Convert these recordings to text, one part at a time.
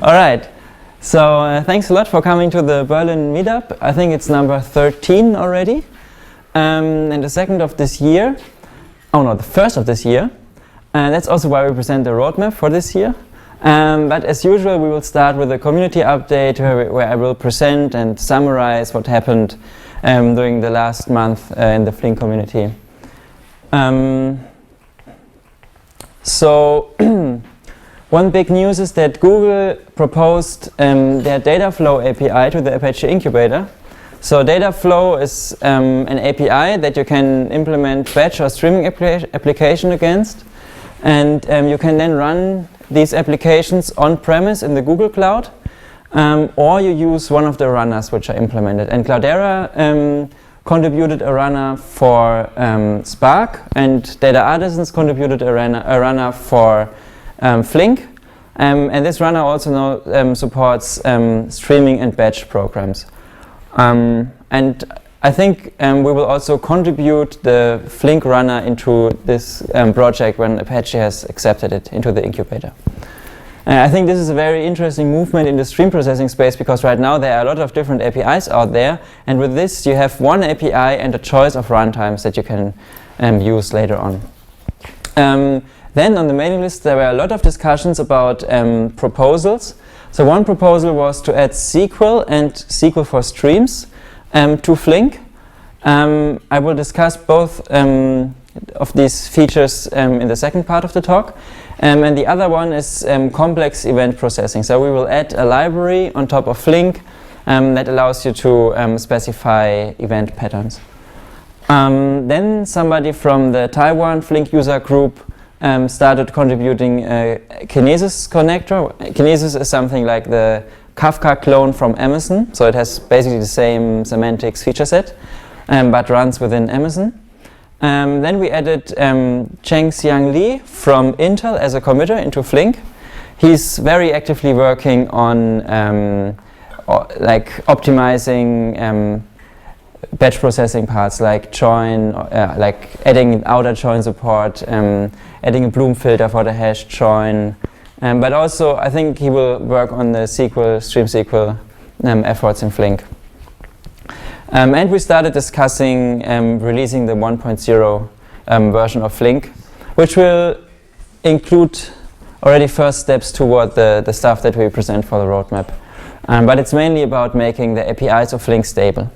All right. So thanks a lot for coming to the Berlin meetup. I think it's number 13 already. And the second of this year. Oh no, the first of this year. That's also why we present the roadmap for this year. But as usual, we will start with a community update where I will present and summarize what happened during the last month in the Flink community. So one big news is that Google proposed their Dataflow API to the Apache incubator. So Dataflow is an API that you can implement batch or streaming application against. And you can then run these applications on-premise in the Google Cloud, or you use one of the runners which are implemented. And Cloudera contributed a runner for Spark, and Data Artisans contributed a runner for Flink. And this runner also now supports streaming and batch programs. And I think we will also contribute the Flink runner into this project when Apache has accepted it into the incubator. I think this is a very interesting movement in the stream processing space, because right now there are a lot of different APIs out there, and with this you have one API and a choice of runtimes that you can use later on. Then on the mailing list there were a lot of discussions about proposals. So one proposal was to add SQL and SQL for streams to Flink. I will discuss both of these features in the second part of the talk. And the other one is complex event processing. So we will add a library on top of Flink that allows you to specify event patterns. Then somebody from the Taiwan Flink user group started contributing a Kinesis connector. Kinesis is something like the Kafka clone from Amazon, so it has basically the same semantics feature set, but runs within Amazon. Then we added Chengxiang Li from Intel as a committer into Flink. He's very actively working on like optimizing batch processing parts, like join, like adding outer join support, adding a Bloom filter for the hash join. But also, I think he will work on the StreamSQL efforts in Flink. And we started discussing releasing the 1.0 version of Flink, which will include already first steps toward the stuff that we present for the roadmap. But it's mainly about making the APIs of Flink stable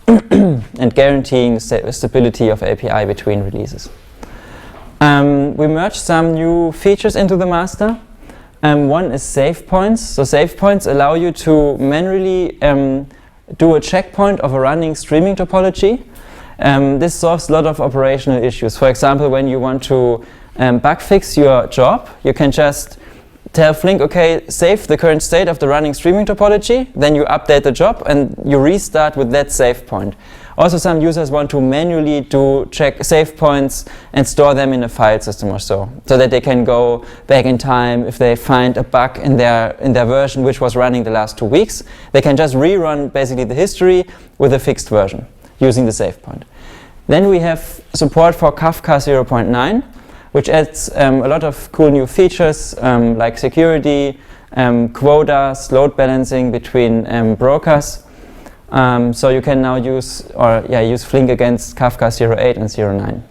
and guaranteeing stability of API between releases. We merged some new features into the master. One is save points. So save points allow you to manually do a checkpoint of a running streaming topology. This solves a lot of operational issues. For example, when you want to bug fix your job, you can just tell Flink, okay, save the current state of the running streaming topology, then you update the job and you restart with that save point. Also, some users want to manually check save points and store them in a file system or so that they can go back in time if they find a bug in their version which was running the last 2 weeks. They can just rerun basically the history with a fixed version using the save point. Then we have support for Kafka 0.9, which adds a lot of cool new features like security, quotas, load balancing between brokers. So you can now use Flink against Kafka 0.8 and 0.9.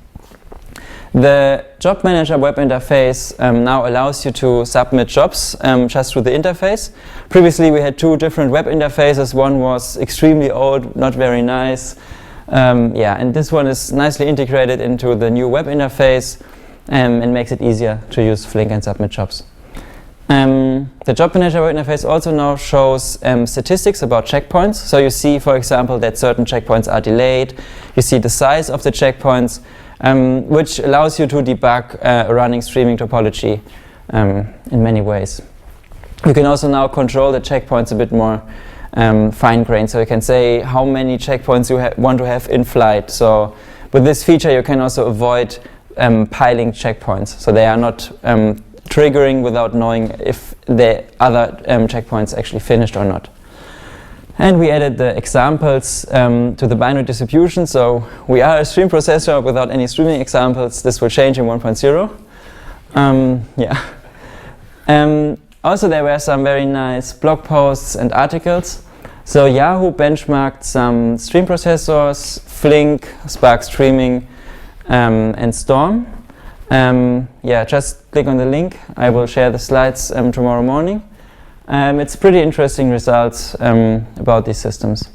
The Job Manager web interface now allows you to submit jobs just through the interface. Previously we had two different web interfaces. One was extremely old, not very nice. And this one is nicely integrated into the new web interface and makes it easier to use Flink and submit jobs. The Job Manager web interface also now shows statistics about checkpoints. So you see, for example, that certain checkpoints are delayed. You see the size of the checkpoints, which allows you to debug a running streaming topology in many ways. You can also now control the checkpoints a bit more fine-grained. So you can say how many checkpoints you want to have in flight. So with this feature, you can also avoid piling checkpoints. So they are not triggering without knowing if the other checkpoints actually finished or not. And we added the examples to the binary distribution. So we are a stream processor without any streaming examples. This will change in 1.0. Also, there were some very nice blog posts and articles. So Yahoo benchmarked some stream processors, Flink, Spark Streaming, and Storm. Yeah, just click on the link. I will share the slides tomorrow morning. It's pretty interesting results about these systems.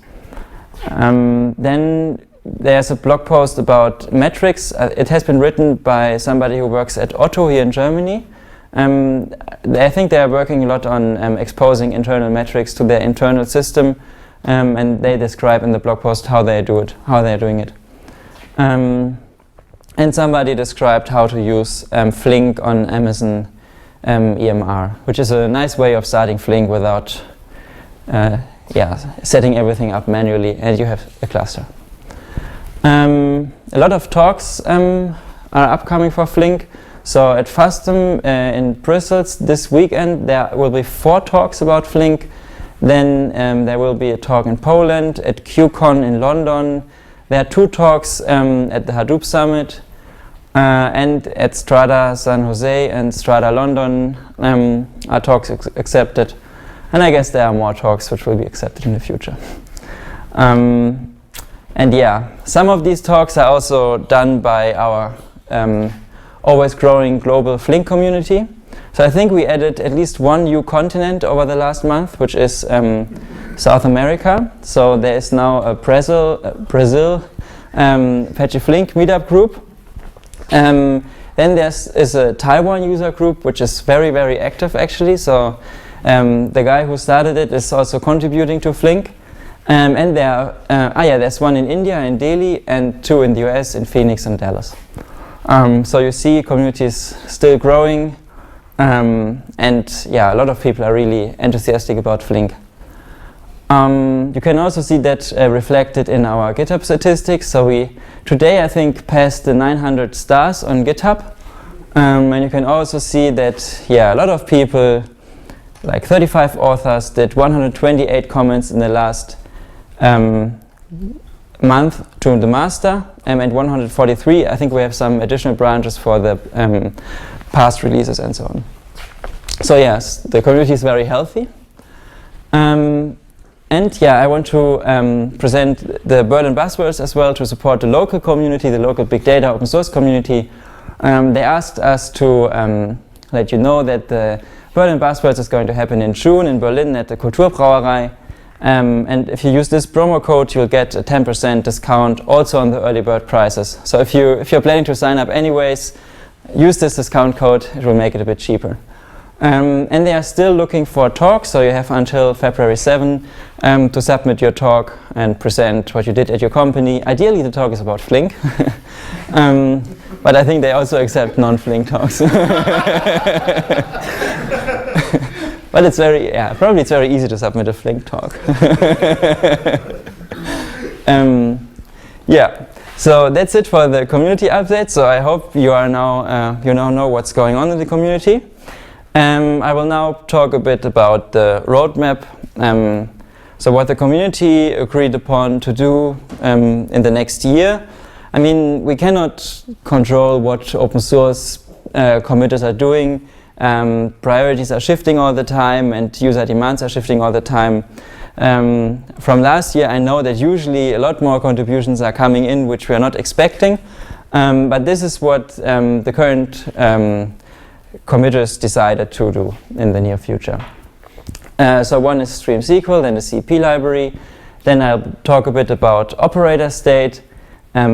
Then there's a blog post about metrics. It has been written by somebody who works at Otto here in Germany. I think they are working a lot on exposing internal metrics to their internal system, and they describe in the blog post how they do it, how they are doing it. And somebody described how to use Flink on Amazon EMR, which is a nice way of starting Flink without setting everything up manually, and you have a cluster. A lot of talks are upcoming for Flink. So at FASTM in Brussels this weekend there will be 4 talks about Flink. Then there will be a talk in Poland, at QCon in London. There are 2 talks at the Hadoop Summit, and at Strada San Jose and Strada London are talks accepted. And I guess there are more talks which will be accepted in the future. And yeah, some of these talks are also done by our always growing global Flink community. So I think we added at least 1 new continent over the last month, which is South America. So there is now a Brazil Apache Flink Meetup group. Then there is a Taiwan user group, which is very, very active actually. So the guy who started it is also contributing to Flink. And there are, there's 1 in India, in Delhi, and 2 in the US, in Phoenix and Dallas. So you see communities still growing, and yeah, a lot of people are really enthusiastic about Flink. You can also see that reflected in our GitHub statistics. So we today I think passed the 900 stars on GitHub, and you can also see that a lot of people, like 35 authors, did 128 comments in the last month to the master, and 143. I think we have some additional branches for the past releases and so on. So yes, the community is very healthy. And I want to present the Berlin Buzzwords as well to support the local community, the local big data open source community. They asked us to let you know that the Berlin Buzzwords is going to happen in June in Berlin at the Kulturbrauerei. And if you use this promo code, you'll get a 10% discount also on the early bird prices. So if you're planning to sign up anyways, use this discount code. It will make it a bit cheaper. And they are still looking for talks, so you have until February 7 to submit your talk and present what you did at your company. Ideally, the talk is about Flink, but I think they also accept non-Flink talks. But it's probably it's very easy to submit a Flink talk. So that's it for the community update. So I hope you are now you now know what's going on in the community. I will now talk a bit about the roadmap. So what the community agreed upon to do in the next year. I mean, we cannot control what open source committers are doing. Priorities are shifting all the time, and user demands are shifting all the time. From last year, I know that usually a lot more contributions are coming in, which we are not expecting. But this is what the current committers decided to do in the near future. So one is StreamSQL, then the CEP library. Then I'll talk a bit about operator state,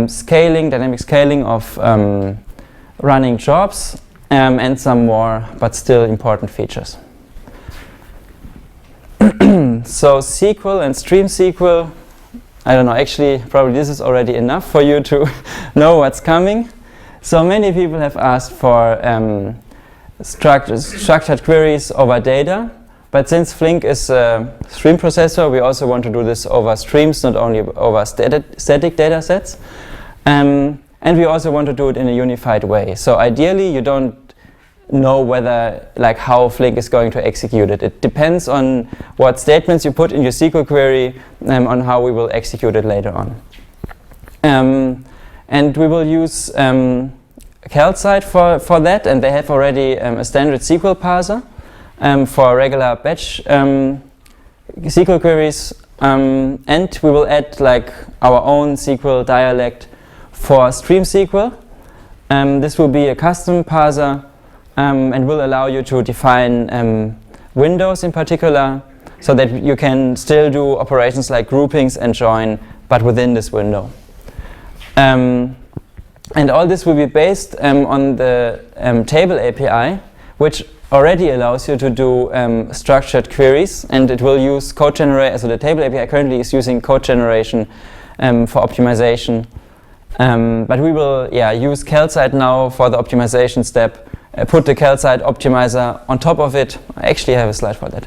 scaling, dynamic scaling of running jobs, and some more, but still important features. So SQL and StreamSQL, I don't know, actually probably this is already enough for you to know what's coming. So many people have asked for structured queries over data, but since Flink is a stream processor, we also want to do this over streams, not only over static data sets. And we also want to do it in a unified way. So ideally, you don't know whether, like, how Flink is going to execute it. It depends on what statements you put in your SQL query, on how we will execute it later on. And we will use Calcite for that, and they have already a standard SQL parser. for regular batch SQL queries, and we will add like our own SQL dialect for StreamSQL. This will be a custom parser and will allow you to define windows in particular, so that you can still do operations like groupings and join, but within this window. And all this will be based on the table API, which already allows you to do structured queries, and it will use code generation. So the table API currently is using code generation for optimization, but we will use Calcite now for the optimization step. Put the Calcite optimizer on top of it. I actually have a slide for that.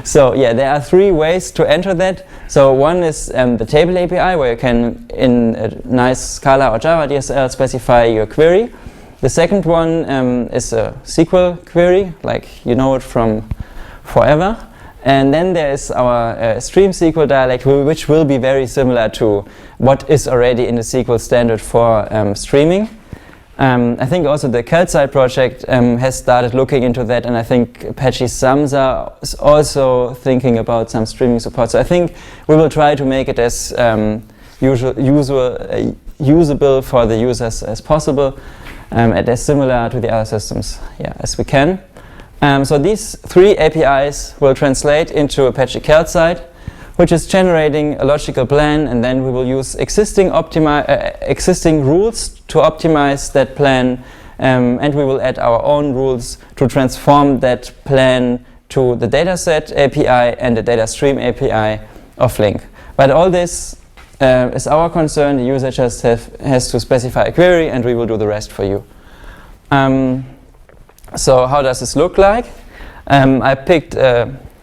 So yeah, there are 3 ways to enter that. So one is the table API, where you can, in a nice Scala or Java DSL, specify your query. The second one is a SQL query, like you know it from forever. And then there is our StreamSQL dialect, which will be very similar to what is already in the SQL standard for streaming. I think also the Calcite project has started looking into that, and I think Apache Samza is also thinking about some streaming support. So I think we will try to make it as usable for the users as possible, and as similar to the other systems as we can. So these 3 APIs will translate into Apache Calcite, which is generating a logical plan, and then we will use existing rules to optimize that plan, and we will add our own rules to transform that plan to the dataset API and the data stream API of Flink. But all this is our concern. The user just has to specify a query, and we will do the rest for you. So how does this look like? I picked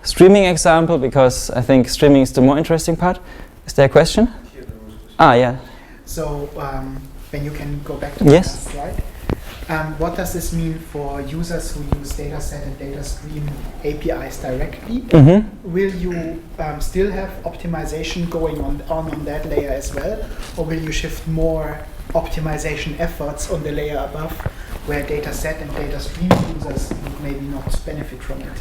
streaming example because I think streaming is the more interesting part. Is there a question? Yeah. So when you can go back to the last slide, what does this mean for users who use dataset and data stream APIs directly? Will you still have optimization going on that layer as well, or will you shift more optimization efforts on the layer above, where dataset and data stream users would maybe not benefit from it?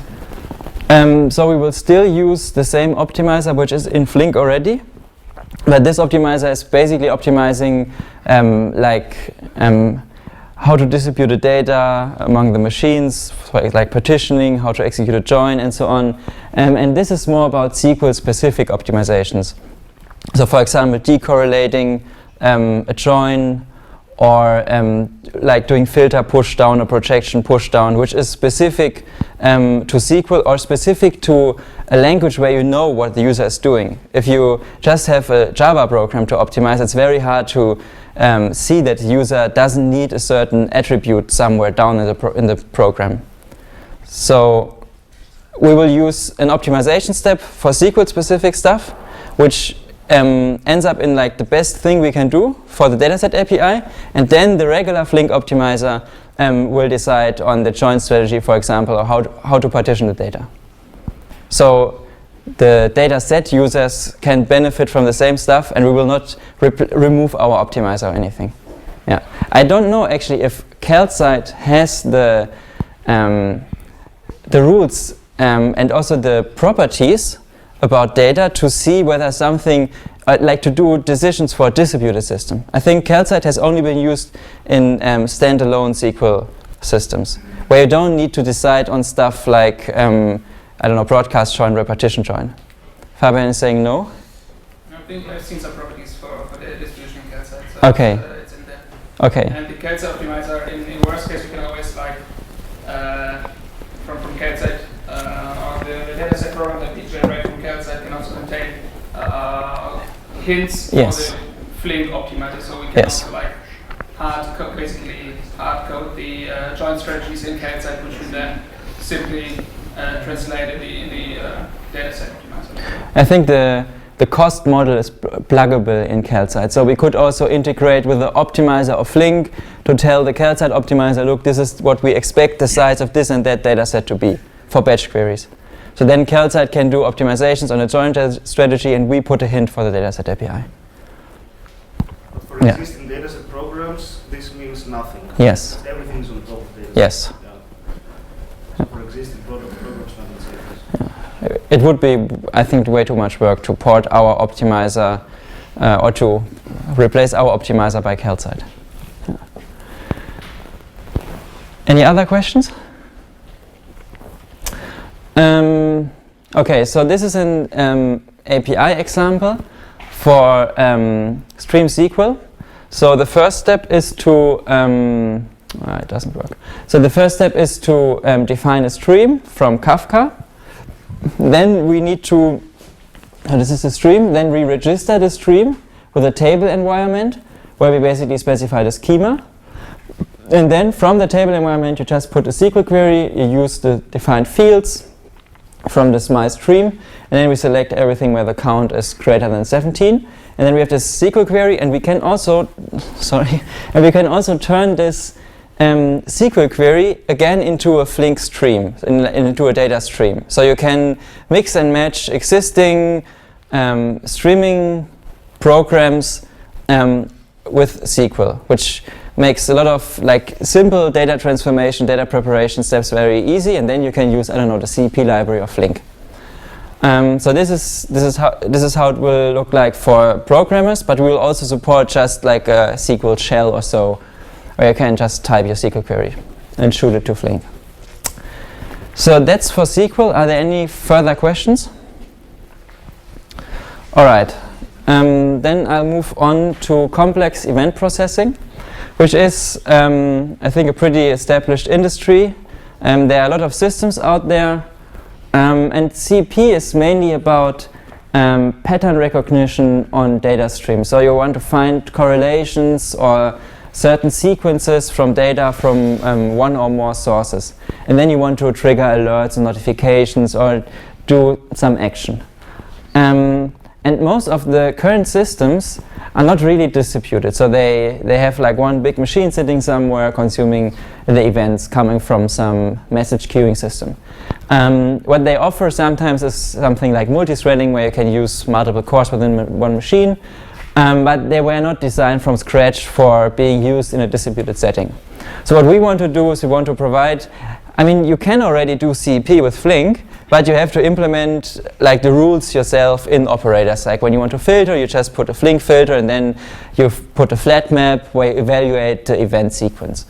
So we will still use the same optimizer, which is in Flink already, but this optimizer is basically optimizing how to distribute the data among the machines, like partitioning, how to execute a join, and so on. And this is more about SQL-specific optimizations. So for example, decorrelating a join, or like doing filter push down or projection push down, which is specific to SQL or specific to a language where you know what the user is doing. If you just have a Java program to optimize, it's very hard to see that the user doesn't need a certain attribute somewhere down in the program. So we will use an optimization step for SQL-specific stuff, which ends up in like the best thing we can do for the dataset API, and then the regular Flink optimizer will decide on the join strategy, for example, or how to partition the data. So the dataset users can benefit from the same stuff, and we will not remove our optimizer or anything. Yeah, I don't know actually if Calcite has the rules and also the properties about data to see whether something, like to do decisions for a distributed system. I think Calcite has only been used in standalone SQL systems, where you don't need to decide on stuff like, I don't know, broadcast join, repetition join. Fabian is saying no? I think I've seen some properties for the distribution in Calcite, so okay. It's in there. Okay. And the Calcite optimizer, in worst case, you can always like, from Calcite, or the dataset program that we generate from Calcite can also contain hints for the Flink optimizer, so we can also like hard code the join strategies in Calcite, which we then simply translate in the dataset optimizer. I think the cost model is pluggable in Calcite, so we could also integrate with the optimizer of Flink to tell the Calcite optimizer, look, this is what we expect the size of this and that dataset to be for batch queries. So then Calcite can do optimizations on a join strategy, and we put a hint for the dataset API. But for existing dataset programs, this means nothing. Yes. Everything is on top of dataset. Yes. Yeah. So for existing programs, it would be, I think, way too much work to port our optimizer or to replace our optimizer by calcite. Yeah. Any other questions? Okay, so this is an API example for StreamSQL. So the first step is to it doesn't work. So the first step is to define a stream from Kafka. Then we need to, this is the stream, then we register the stream with a table environment where we basically specify the schema. And then from the table environment you just put a SQL query, you use the defined fields from this my stream, and then we select everything where the count is greater than 17. And then we have this SQL query, and we can also, and we can also turn this SQL query again into a Flink stream, into a data stream. So you can mix and match existing streaming programs with SQL, which makes a lot of like simple data transformation, data preparation steps very easy, and then you can use, I don't know, the CEP library of Flink. So this is how it will look like for programmers, but we will also support just like a SQL shell or so, where you can just type your SQL query and shoot it to Flink. So that's for SQL. Are there any further questions? All right. Then I'll move on to complex event processing, which is, I think, a pretty established industry. There are a lot of systems out there, and CEP is mainly about pattern recognition on data streams. So you want to find correlations or certain sequences from data from one or more sources. And then you want to trigger alerts and notifications or do some action. And most of the current systems are not really distributed. So they have like one big machine sitting somewhere consuming the events coming from some message queuing system. What they offer sometimes is something like multi-threading, where you can use multiple cores within one machine. But they were not designed from scratch for being used in a distributed setting. So what we want to do is we want to provide, I mean, you can already do CEP with Flink, but you have to implement like the rules yourself in operators. Like when you want to filter, you just put a Flink filter, and then you put a flat map where you evaluate the event sequence.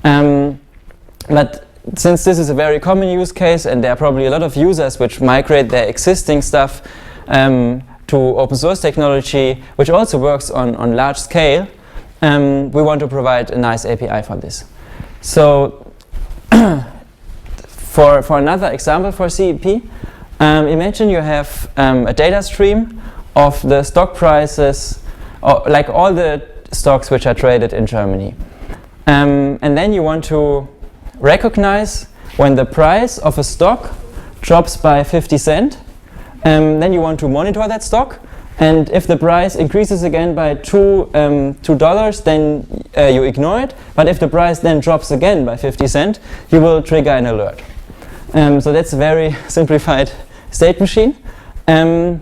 But since this is a very common use case, and there are probably a lot of users which migrate their existing stuff to open source technology, which also works on large scale, we want to provide a nice API for this. So for another example for CEP, imagine you have a data stream of the stock prices, or like all the stocks which are traded in Germany. And then you want to recognize when the price of a stock drops by 50 cents. Then you want to monitor that stock, and if the price increases again by $2, then you ignore it. But if the price then drops again by 50 cents, you will trigger an alert. So that's a very simplified state machine. And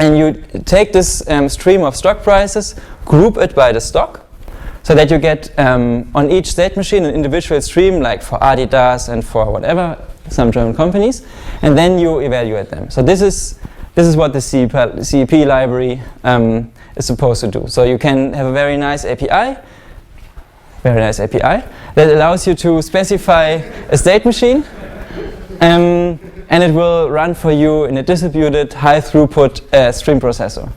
you take this stream of stock prices, group it by the stock, so that you get on each state machine an individual stream, like for Adidas and for whatever, some German companies, and then you evaluate them. So this is what the CEP library is supposed to do. So you can have a very nice API that allows you to specify a state machine, and it will run for you in a distributed high throughput stream processor.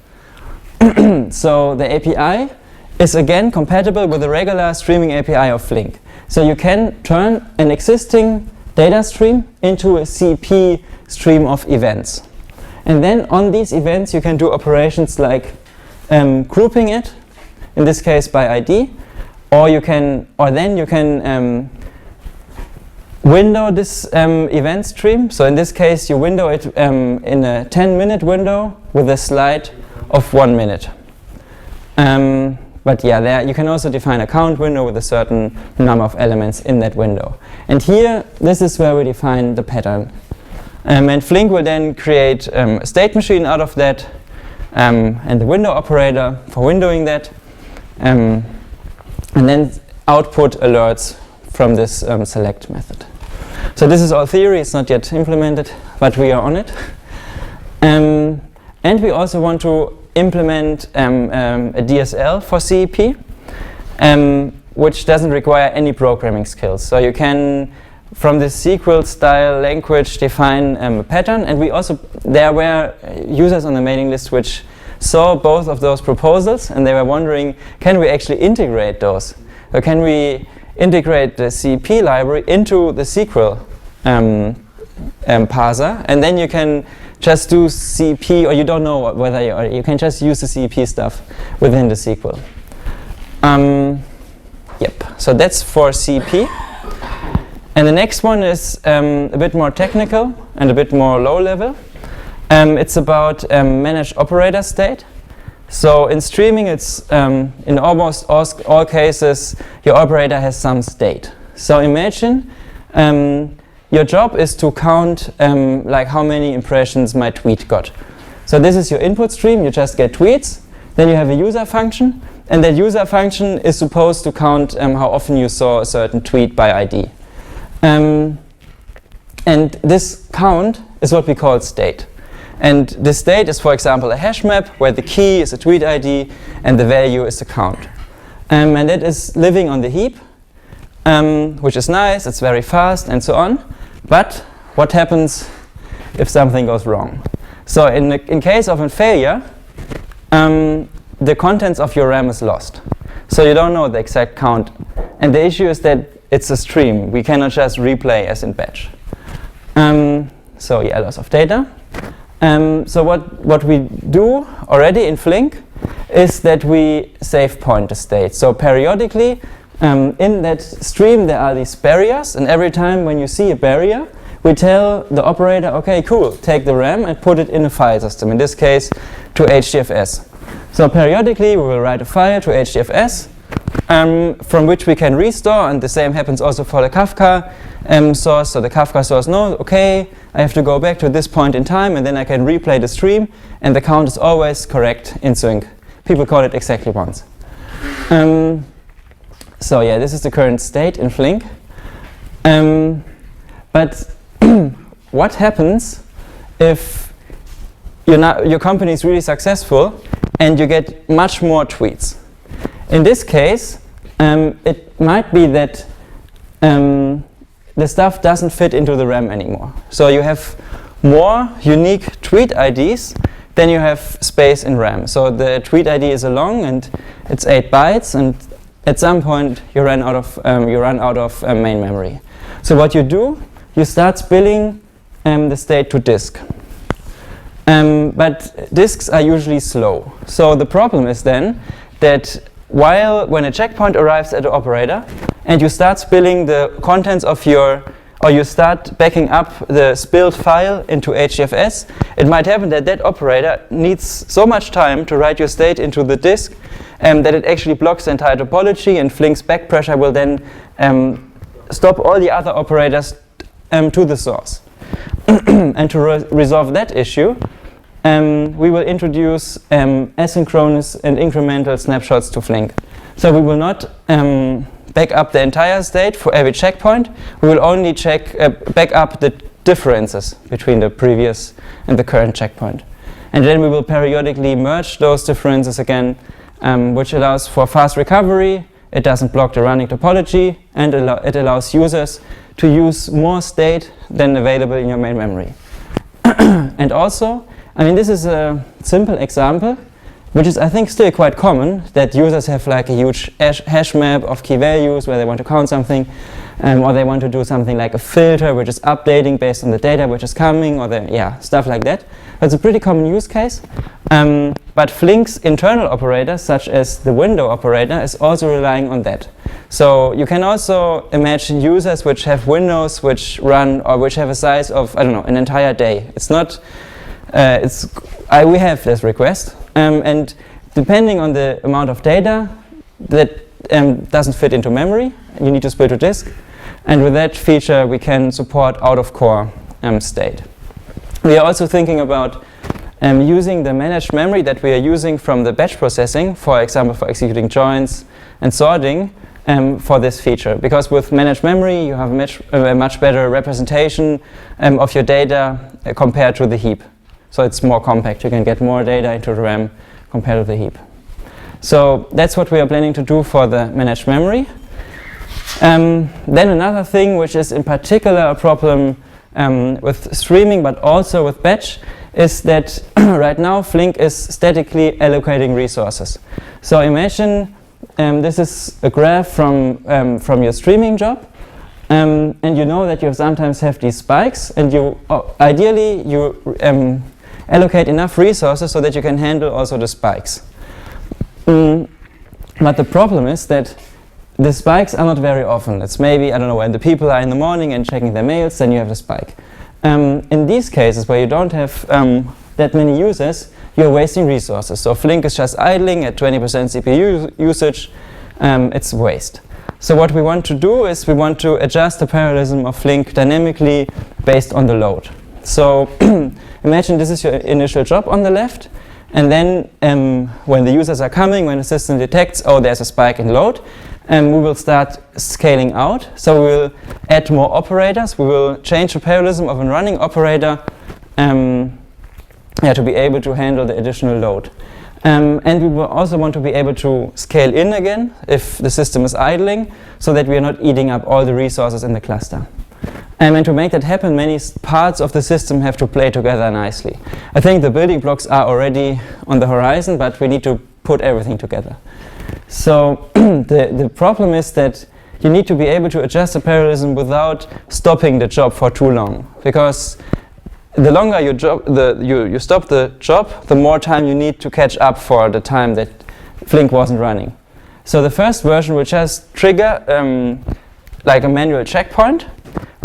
So the API is again compatible with the regular streaming API of Flink. So you can turn an existing data stream into a CEP stream of events. And then on these events you can do operations like grouping it, in this case by ID, or then you can window this event stream. So in this case you window it in a 10-minute window with a slide of 1 minute. But yeah, there you can also define a count window with a certain number of elements in that window. And here, this is where we define the pattern. And Flink will then create a state machine out of that, and the window operator for windowing that, and then output alerts from this select method. So this is all theory, it's not yet implemented, but we are on it. And we also want to implement a DSL for CEP, which doesn't require any programming skills. So you can, from the SQL style language, define a pattern. And there were users on the mailing list which saw both of those proposals, and they were wondering, can we actually integrate those? Or can we integrate the CEP library into the SQL parser, and then you can just do CEP, or you don't know whether you can just use the CEP stuff within the SQL. Yep, so that's for CEP. And the next one is a bit more technical and a bit more low level. It's about managed operator state. So in streaming, it's in almost all cases, your operator has some state. So imagine your job is to count like how many impressions my tweet got. So this is your input stream, you just get tweets. Then you have a user function, and that user function is supposed to count how often you saw a certain tweet by ID. And this count is what we call state. And the state is, for example, a hash map where the key is a tweet ID and the value is the count. And that is living on the heap, which is nice, it's very fast and so on. But what happens if something goes wrong? So in case of a failure, the contents of your RAM is lost. So you don't know the exact count. And the issue is that it's a stream. We cannot just replay as in batch. So yeah, loss of data. So what we do already in Flink is that we save point the state. So periodically in that stream there are these barriers, and every time when you see a barrier we tell the operator, okay, cool, take the RAM and put it in a file system, in this case to HDFS. So periodically we will write a file to HDFS from which we can restore, and the same happens also for the Kafka source. So the Kafka source knows, okay, I have to go back to this point in time, and then I can replay the stream, and the count is always correct in sync. People call it exactly once. So yeah, this is the current state in Flink. But what happens if your company is really successful and you get much more tweets? In this case, it might be that the stuff doesn't fit into the RAM anymore. So you have more unique tweet IDs than you have space in RAM. So the tweet ID is long and it's 8 bytes, and at some point you run out of main memory. So what you do, you start spilling the state to disk. But disks are usually slow. So the problem is then that when a checkpoint arrives at the operator and you start spilling the contents of or you start backing up the spilled file into HDFS, it might happen that that operator needs so much time to write your state into the disk that it actually blocks the entire topology, and Flink's back pressure will then stop all the other operators to the source. And to resolve that issue, we will introduce asynchronous and incremental snapshots to Flink. So we will not back up the entire state for every checkpoint. We will only back up the differences between the previous and the current checkpoint. And then we will periodically merge those differences again, which allows for fast recovery. It doesn't block the running topology, and it allows users to use more state than available in your main memory. And also, I mean, this is a simple example, which is, I think, still quite common, that users have like a huge hash map of key values where they want to count something, or they want to do something like a filter which is updating based on the data which is coming, or stuff like that. That's a pretty common use case. But Flink's internal operators, such as the window operator, is also relying on that. So you can also imagine users which have windows which run, or which have a size of, I don't know, an entire day. It's not, we have this request, and depending on the amount of data that doesn't fit into memory, you need to split to disk. And with that feature, we can support out-of-core state. We are also thinking about using the managed memory that we are using from the batch processing, for example, for executing joins and sorting, for this feature. Because with managed memory, you have a much better representation of your data compared to the heap. So it's more compact. You can get more data into the RAM compared to the heap. So that's what we are planning to do for the managed memory. Then another thing which is in particular a problem with streaming but also with batch is that right now Flink is statically allocating resources. So imagine this is a graph from your streaming job, and you know that you sometimes have these spikes, and you ideally you allocate enough resources so that you can handle also the spikes. But the problem is that the spikes are not very often. It's maybe, I don't know, when the people are in the morning and checking their mails, then you have the spike. In these cases where you don't have that many users, you're wasting resources. So Flink is just idling at 20% CPU usage. It's waste. So what we want to do is we want to adjust the parallelism of Flink dynamically based on the load. So imagine this is your initial job on the left, and then when the users are coming, when the system detects, oh, there's a spike in load, we will start scaling out. So we will add more operators. We will change the parallelism of a running operator to be able to handle the additional load. And we will also want to be able to scale in again if the system is idling, so that we are not eating up all the resources in the cluster. And to make that happen, many parts of the system have to play together nicely. I think the building blocks are already on the horizon, but we need to put everything together. So the problem is that you need to be able to adjust the parallelism without stopping the job for too long. Because the longer you stop the job, the more time you need to catch up for the time that Flink wasn't running. So the first version will just trigger like a manual checkpoint.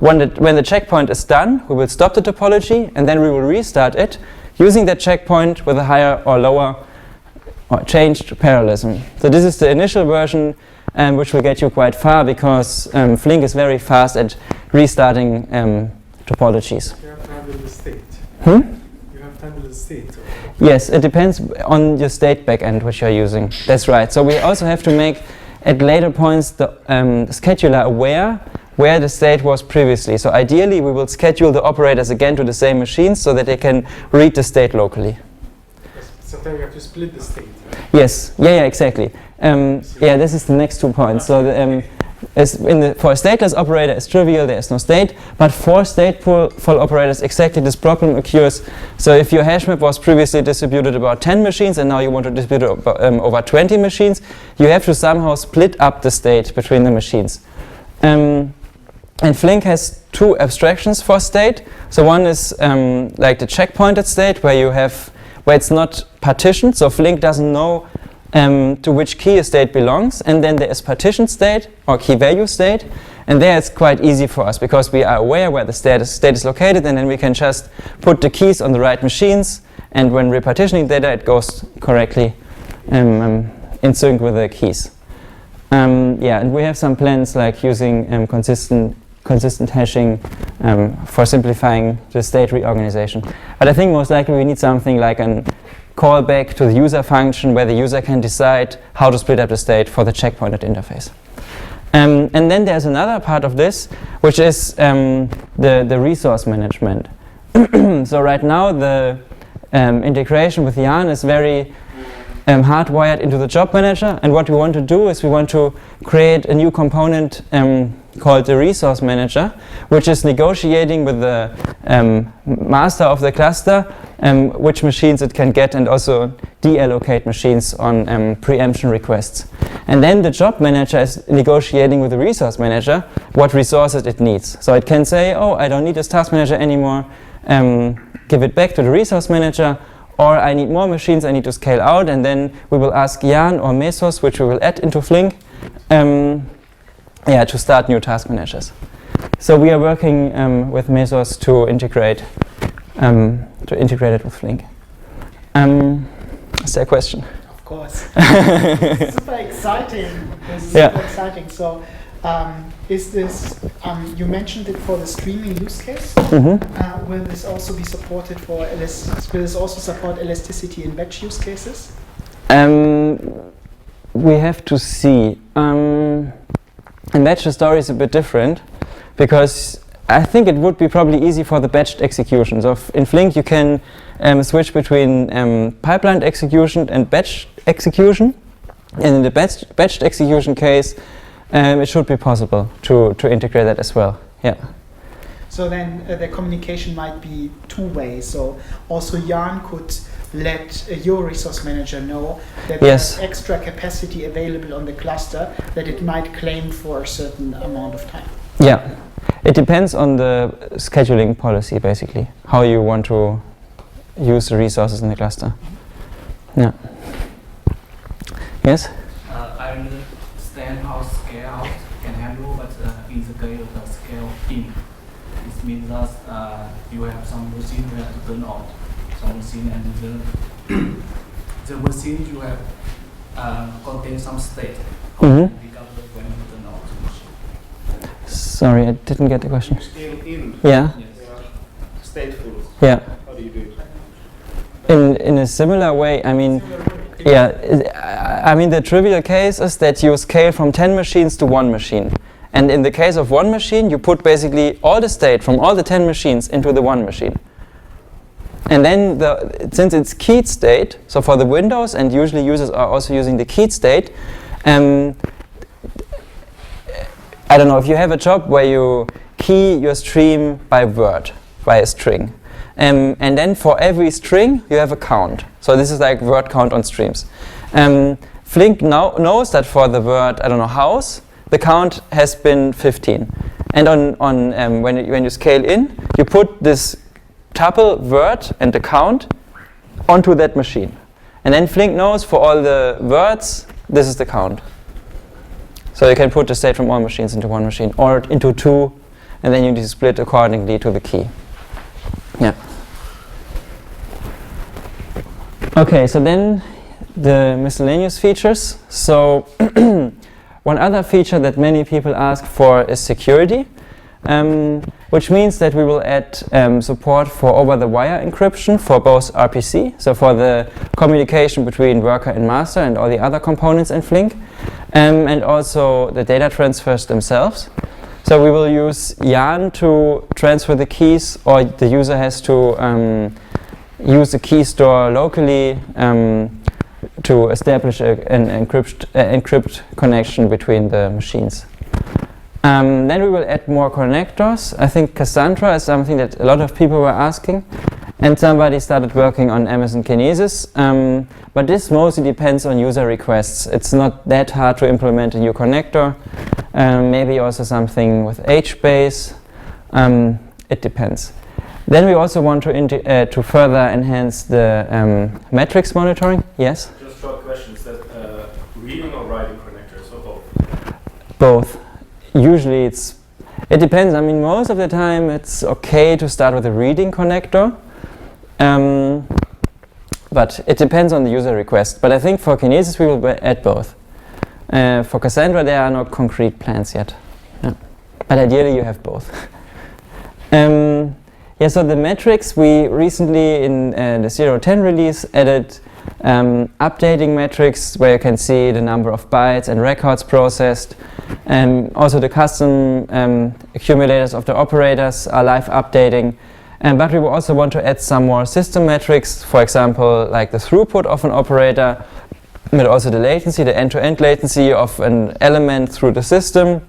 When the checkpoint is done, we will stop the topology, and then we will restart it using that checkpoint with a higher or lower or changed parallelism. So this is the initial version, which will get you quite far because Flink is very fast at restarting topologies. You have time with the state. You have time with the state. Yes, it depends on your state backend which you're using. That's right. So we also have to make at later points the scheduler aware where the state was previously. So ideally we will schedule the operators again to the same machines so that they can read the state locally. Sometimes you have to split the state. Yes, yeah, exactly. Yeah, this is the next 2 points. So for a stateless operator it's trivial, there is no state, but for stateful operators exactly this problem occurs. So if your hash map was previously distributed about 10 machines and now you want to distribute it over 20 machines, you have to somehow split up the state between the machines. And Flink has two abstractions for state. So one is like the checkpointed state where it's not partitioned, so Flink doesn't know to which key a state belongs, and then there is partitioned state or key value state, and there it's quite easy for us because we are aware where the state is located, and then we can just put the keys on the right machines, and when repartitioning data it goes correctly in sync with the keys. Yeah, and we have some plans like using consistent hashing for simplifying the state reorganization. But I think most likely we need something like a callback to the user function where the user can decide how to split up the state for the checkpointed interface. And then there's another part of this, which is the resource management. So right now the integration with Yarn is very hardwired into the job manager, and what we want to do is we want to create a new component called the resource manager, which is negotiating with the master of the cluster which machines it can get and also deallocate machines on preemption requests. And then the job manager is negotiating with the resource manager what resources it needs. So it can say, oh, I don't need this task manager anymore, give it back to the resource manager, or I need more machines, I need to scale out, and then we will ask Yarn or Mesos, which we will add into Flink, to start new task managers. So we are working with Mesos to integrate it with Flink. Is there a question? Of course. Super exciting. This is super exciting. So, is this, you mentioned it for the streaming use case. Mm-hmm. Will this also be supported for will this also support elasticity in batch use cases? We have to see. In batch the story is a bit different because I think it would be probably easy for the batched execution. So in Flink you can switch between pipelined execution and batch execution. And in the batched execution case, it should be possible to integrate that as well. Yeah. So then the communication might be two ways. So also Jan could let your resource manager know that there's extra capacity available on the cluster that it might claim for a certain amount of time. Yeah. It depends on the scheduling policy, basically, how you want to use the resources in the cluster. Yeah. Yes? I understand how scale out can handle, but in the case of the scale in, it means that you have some machine you have to turn on, some machine, and the machine you have contains some state. When you turn on the machine. Sorry, I didn't get the question. You scale in. Yeah. Stateful. Yeah. How do you do it? In a similar way, I mean, I mean the trivial case is that you scale from 10 machines to 1 machine. And in the case of 1 machine, you put basically all the state from all the 10 machines into the 1 machine. And then, since it's keyed state, so for the Windows, and usually users are also using the keyed state, I don't know, if you have a job where you key your stream by word, by a string, and then for every string you have a count. So this is like word count on streams. Flink now knows that for the word, I don't know, house, the count has been 15. And when you scale in, you put this tuple word and the count onto that machine. And then Flink knows for all the words, this is the count. So you can put the state from all machines into 1 machine or into 2, and then you need to split accordingly to the key. Yeah. Okay, so then the miscellaneous features. So one other feature that many people ask for is security, which means that we will add support for over-the-wire encryption for both RPC, so for the communication between worker and master and all the other components in Flink, and also the data transfers themselves. So we will use Jan to transfer the keys, or the user has to use the key store locally to establish an encrypt connection between the machines. Then we will add more connectors. I think Cassandra is something that a lot of people were asking, and somebody started working on Amazon Kinesis. But this mostly depends on user requests. It's not that hard to implement a new connector. Maybe also something with HBase. It depends. Then we also want to further enhance the metrics monitoring. Yes? Just short question. Is that reading or writing connectors or both? Both. Usually it depends. I mean, most of the time it's okay to start with a reading connector. But it depends on the user request. But I think for Kinesis we will add both. For Cassandra there are no concrete plans yet. Yeah. But ideally you have both. Yeah, so the metrics, we recently in the 0.10 release added updating metrics where you can see the number of bytes and records processed. Also the custom accumulators of the operators are live updating. But we will also want to add some more system metrics, for example, like the throughput of an operator, but also the latency, the end-to-end latency of an element through the system.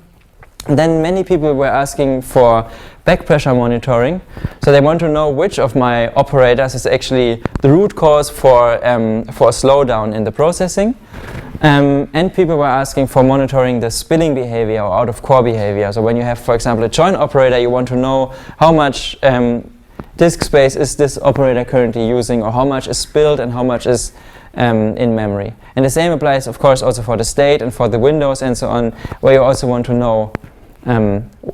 Then many people were asking for back pressure monitoring. So they want to know which of my operators is actually the root cause for a slowdown in the processing. And people were asking for monitoring the spilling behavior or out of core behavior. So when you have, for example, a join operator, you want to know how much disk space is this operator currently using, or how much is spilled and how much is in memory. And the same applies, of course, also for the state and for the windows and so on, where you also want to know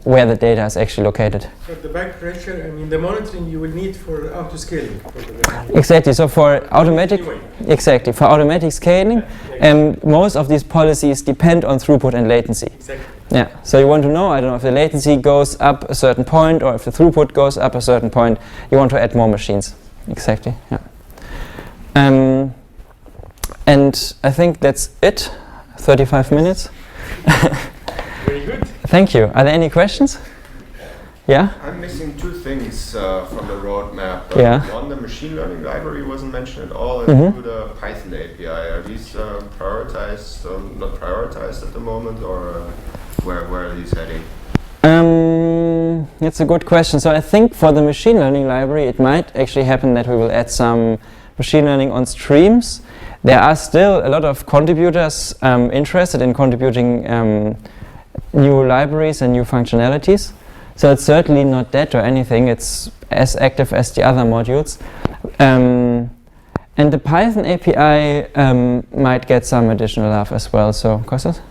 where the data is actually located. So the back pressure, I mean the monitoring you will need for auto-scaling. Exactly, so for automatic, exactly, for automatic scaling, most of these policies depend on throughput and latency. Exactly. Yeah, so you want to know, I don't know, if the latency goes up a certain point or if the throughput goes up a certain point, you want to add more machines. Exactly, yeah. And I think that's it, 35 minutes. Very good. Thank you. Are there any questions? Yeah? I'm missing two things from the roadmap. Yeah. One, the machine learning library wasn't mentioned at all, and two, the Python API. Are these prioritized, not prioritized at the moment, or where are these heading? That's a good question. So I think for the machine learning library, it might actually happen that we will add some machine learning on streams. There are still a lot of contributors interested in contributing new libraries and new functionalities. So it's certainly not dead or anything. It's as active as the other modules. And the Python API might get some additional love as well. So, Kostas?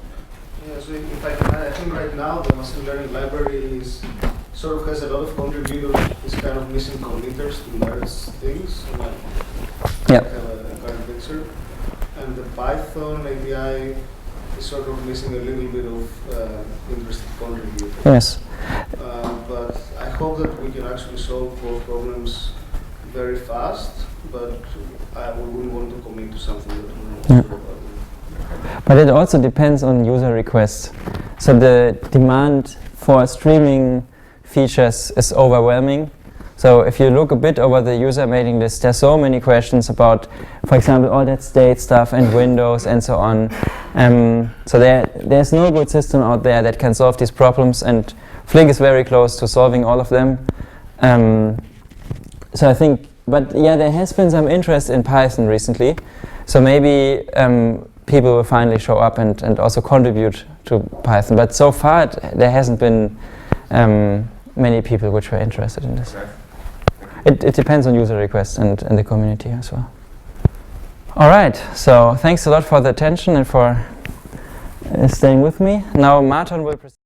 Yeah, so if I can add, I think right now the machine learning library sort of has a lot of contributors. It's kind of missing committers to merge things. Yep. Have a current picture. And the Python API is sort of missing a little bit of interested contributors. Yes. But I hope that we can actually solve both problems very fast, but we wouldn't want to commit to something that we're not sure about. But it also depends on user requests. So the demand for streaming features is overwhelming. So if you look a bit over the user mailing list, there's so many questions about, for example, all that state stuff and Windows and so on. So there's no good system out there that can solve these problems, and Flink is very close to solving all of them. So I think, but yeah, there has been some interest in Python recently. So maybe people will finally show up and also contribute to Python. But so far, there hasn't been many people which were interested in this. It depends on user requests and the community as well. All right, so thanks a lot for the attention and for staying with me. Now Martin will present.